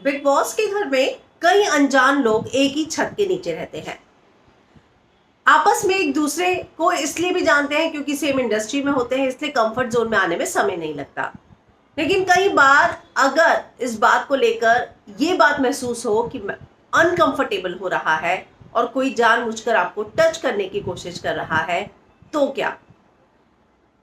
Big boss के घर में कई अनजान लोग एक ही छत के नीचे रहते हैं। आपस में एक दूसरे को इसलिए भी जानते हैं क्योंकि सेम इंडस्ट्री में होते हैं, इसलिए कंफर्ट जोन में आने में समय नहीं लगता। लेकिन कई बार अगर इस बात को लेकर ये बात महसूस हो कि अनकंफर्टेबल हो रहा है और कोई जानबूझकर आपको टच करने की कोशिश कर रहा है, तो क्या?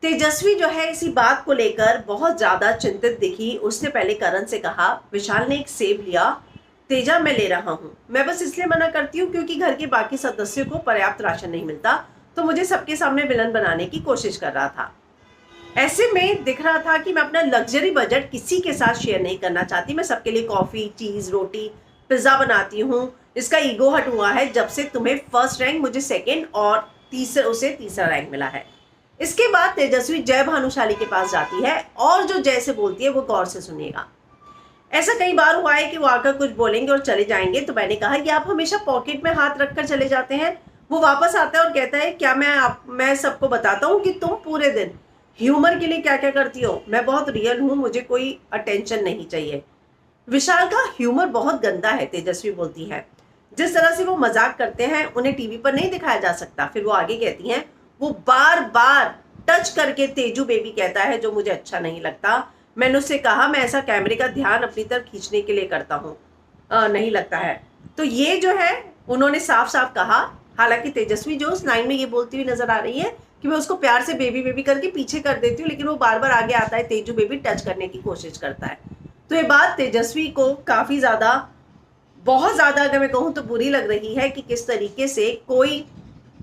तेजस्वी जो है इसी बात को लेकर बहुत ज्यादा चिंतित दिखी। उसने पहले करण से कहा, विशाल ने एक सेब लिया, तेजा मैं ले रहा हूँ, मैं बस इसलिए मना करती हूँ क्योंकि घर के बाकी सदस्यों को पर्याप्त राशन नहीं मिलता, तो मुझे सबके सामने विलन बनाने की कोशिश कर रहा था। ऐसे में दिख रहा था कि मैं अपना लग्जरी बजट किसी के साथ शेयर नहीं करना चाहती। मैं सबके लिए कॉफी, चीज, रोटी, पिज्जा बनाती हूँ। इसका ईगो हट हुआ है जब से तुम्हें फर्स्ट रैंक, मुझे सेकंड और उसे तीसरा रैंक मिला है। इसके बाद तेजस्वी जय भानुशाली के पास जाती है और जो जय से बोलती है वो गौर से सुनिएगा। ऐसा कई बार हुआ है कि वो आकर कुछ बोलेंगे और चले जाएंगे, तो मैंने कहा कि आप हमेशा पॉकेट में हाथ रखकर चले जाते हैं। वो वापस आता है और कहता है, क्या मैं सबको बताता हूँ कि तुम पूरे दिन ह्यूमर के लिए क्या क्या करती हो? मैं बहुत रियल हूँ, मुझे कोई अटेंशन नहीं चाहिए। विशाल का ह्यूमर बहुत गंदा है, तेजस्वी बोलती है। जिस तरह से वो मजाक करते हैं उन्हें टीवी पर नहीं दिखाया जा सकता। फिर वो आगे कहती हैं, वो बार बार टच करके तेजू बेबी कहता है, जो मुझे अच्छा नहीं लगता। मैंने उससे कहा मैं ऐसा कैमरे का ध्यान अपनी तरफ खींचने के लिए करता हूँ, नहीं लगता है। तो ये जो है उन्होंने साफ साफ कहा। हालांकि तेजस्वी जो उस लाइन में ये बोलती हुई नजर आ रही है कि मैं उसको प्यार से बेबी बेबी करके पीछे कर देती हूँ, लेकिन वो बार बार आगे आता है, तेजू बेबी टच करने की कोशिश करता है। तो ये बात तेजस्वी को काफी ज्यादा, बहुत ज्यादा अगर मैं कहूँ तो बुरी लग रही है कि किस तरीके से कोई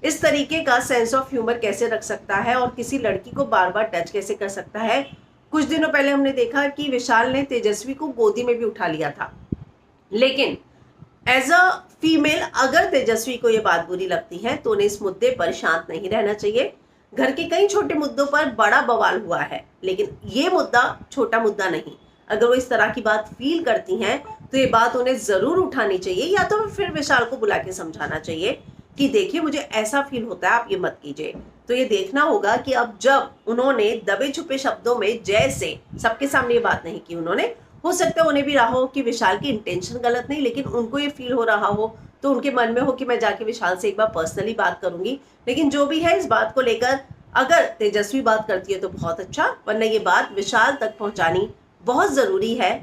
इस तरीके का सेंस ऑफ ह्यूमर कैसे रख सकता है और किसी लड़की को बार बार टच कैसे कर सकता है। कुछ दिनों पहले हमने देखा कि विशाल ने तेजस्वी को गोदी में भी उठा लिया था। लेकिन एज अ फीमेल अगर तेजस्वी को ये बात बुरी लगती है तो उन्हें इस मुद्दे पर शांत नहीं रहना चाहिए। घर के कई छोटे मुद्दों पर बड़ा बवाल हुआ है, लेकिन ये मुद्दा छोटा मुद्दा नहीं। अगर वो इस तरह की बात फील करती हैं तो ये बात उन्हें जरूर उठानी चाहिए, या तो फिर विशाल को बुला के समझाना चाहिए कि देखिए मुझे ऐसा फील होता है, आप ये मत कीजिए। तो ये देखना होगा कि अब जब उन्होंने दबे छुपे शब्दों में जय से सबके सामने ये बात नहीं की, उन्होंने, हो सकता है उन्हें भी रहा हो कि विशाल की इंटेंशन गलत नहीं, लेकिन उनको ये फील हो रहा हो, तो उनके मन में हो कि मैं जाके विशाल से एक बार पर्सनली बात करूंगी। लेकिन जो भी है, इस बात को लेकर अगर तेजस्वी बात करती है तो बहुत अच्छा, वरना ये बात विशाल तक पहुंचानी बहुत जरूरी है।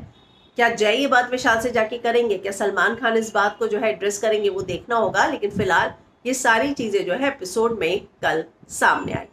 क्या जय ये बात विशाल से जाके करेंगे? क्या सलमान खान इस बात को जो है एड्रेस करेंगे? वो देखना होगा। लेकिन फिलहाल ये सारी चीजें जो है एपिसोड में कल सामने आई।